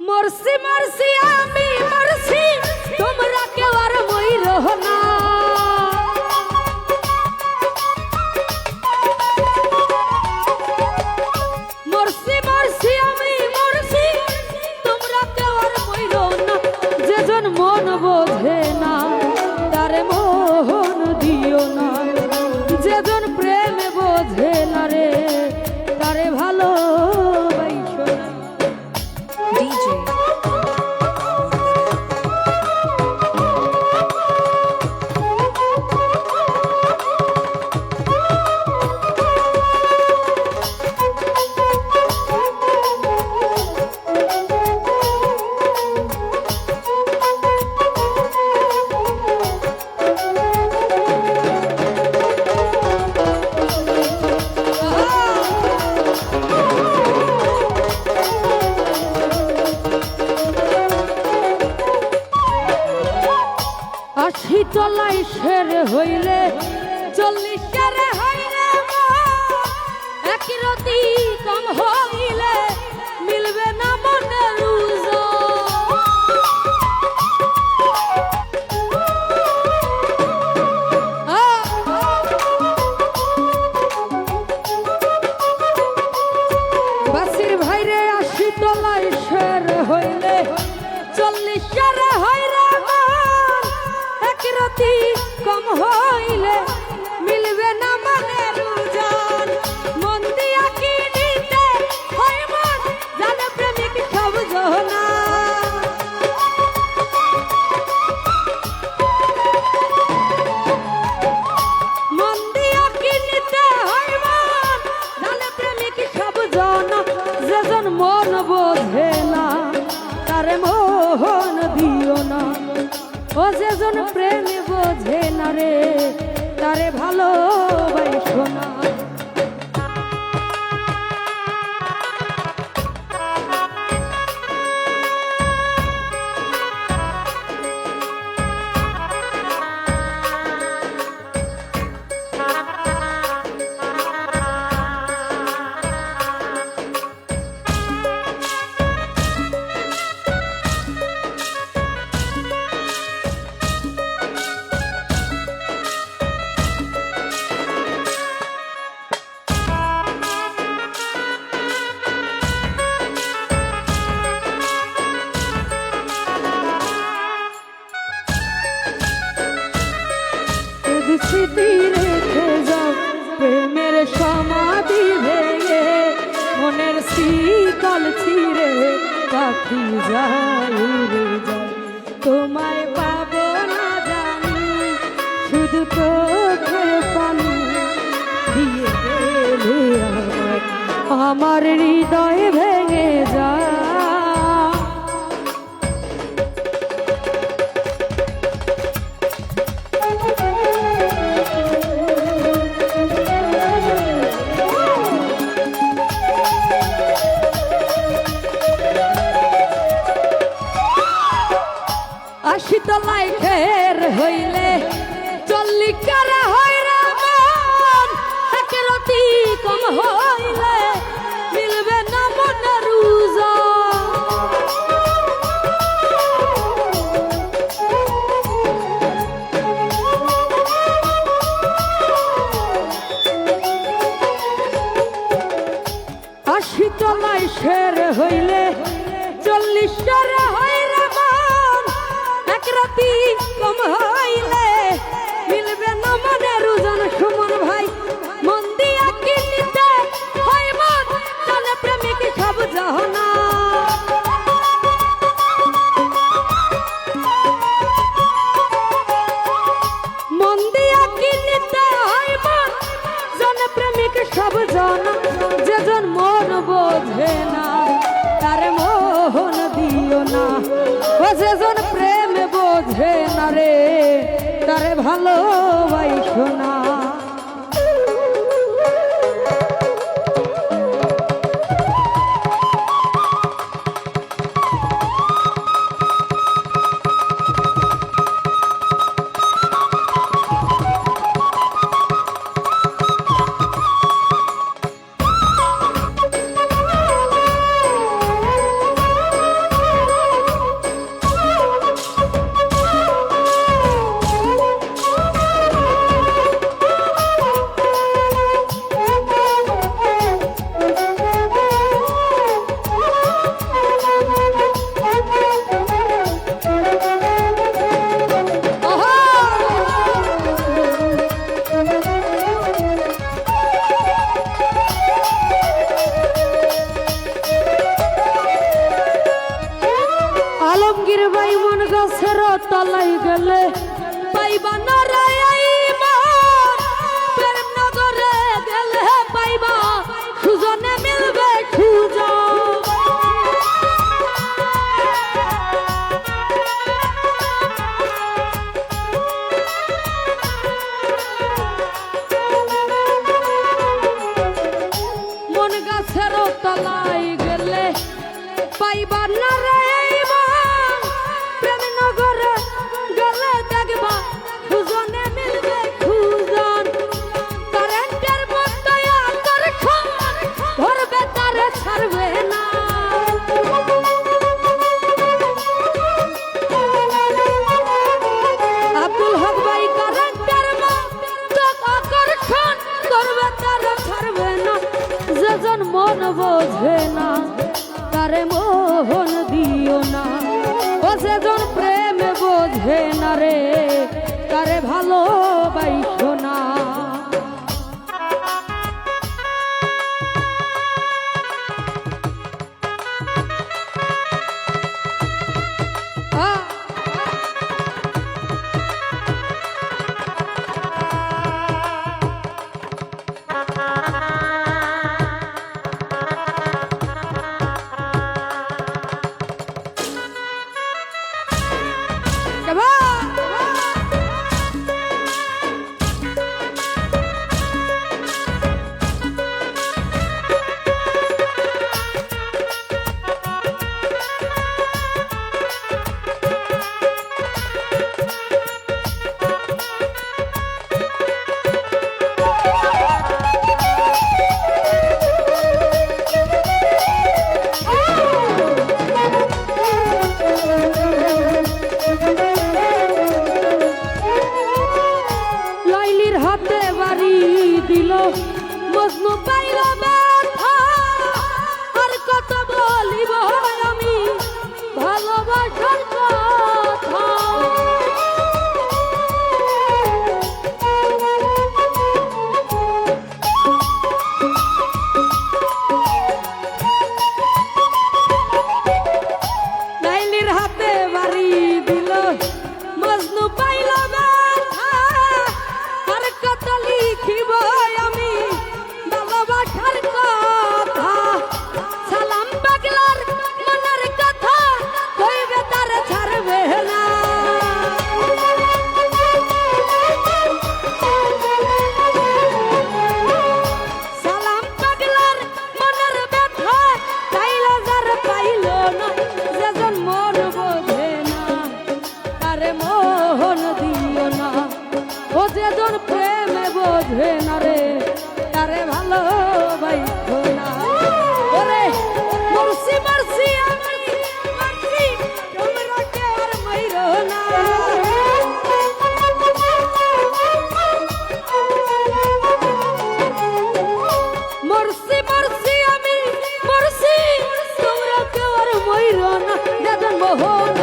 মরছি মরছি আমি মরছি, তোমরা কেউ আর মইরো না। মরছি মরছি আমি মরছি, তোমরা কেউ আর মইরো না। যেজন মন বোঝে না তারে মোহন দিও না, যেজন প্রেম বোঝে না রে তারে ভালো তলাই শের হইলে 40 শেরে হইলে একই রতি কম হইলে মিলবে না মনের বাসির ভাইরে 80 তলাই শের হইলে 40 শেরে হইলে রতি কম হইলে মিলবে না মনের জান। মন দিয়া কি নিতে হয় মন জানে প্রেমিক সব জনা। মন দিয়া কি নিতে হয় মন জানে প্রেমিক সব জনা। যেজন মন বোঝে না তারে মোহন দিও না, ও যেজন প্রেম বোঝে না রে তারে ভালোবাসো না। স্মৃতি রেখে যাও প্রেমের সমাধি ভেঙে, মনের শীতল ছিঁড়ে পাখি যায় উড়ে যায়। তোমায় পাবো না জানি শুধু চোখে পানি দিয়ে গেলে আমার হৃদয় ভেঙে যায়। তলাই ফের হইলে 40 কারে হইরা মন এক রতি কম হইলে মিলবে না মনের তলাই শের হইলে 40 শেরে হইরা মন এক রাতি কম হইলে মিলবে না মনের জন। সুমন ভাই মন দিয়া কি নিতে হয় মন জানে প্রেমিক সব জনা। মন দিয়া কি নিতে হয় মন জানে প্রেমিক সব জনা। যেজন মন বোঝে না তারে মোহন দিও না, ও যেজন প্রেম বোঝে না রে তারে ভালোবাসো না। জাকির ভাই মন গাছের তলাই গেলে পাইবা না রে প্রেম নগরে গেলে পাইবা সুজনে মিলবে সুজন। মন গাছের তলাই গেলে পাইবা না রে প্রেম নগরে গেলে দেখবা সুজনে মিলবে সুজন। কারেন্টের মতো আকর্ষণ ধরবে তারে ছাড়বে না। আব্দুল হক ভাই কারেন্টের মতো আকর্ষণ করবে তারে ছাড়বে না। যেজন মন বোঝে না তারে মোহন দিও না। ও যেজন প্রেম বোঝে না রে তারে ভালোবাসো না। মজনু পাইল ব্যথা আর কত বলিব আমি ভালোবাসার কথা। লাইলির হাতে বাড়ি দিল মজনু পাইল ব্যথা আর কত লিখিব যেজন প্রেমে বোঝে না রে তারে ভালোবাসো না। ওরে মরছি মরছি আমি মরছি তোমরা কে আর মাইরো না। মরছি মরছি আমি মরছি তোমরা কে আর মাইরো না। যেজন মোহন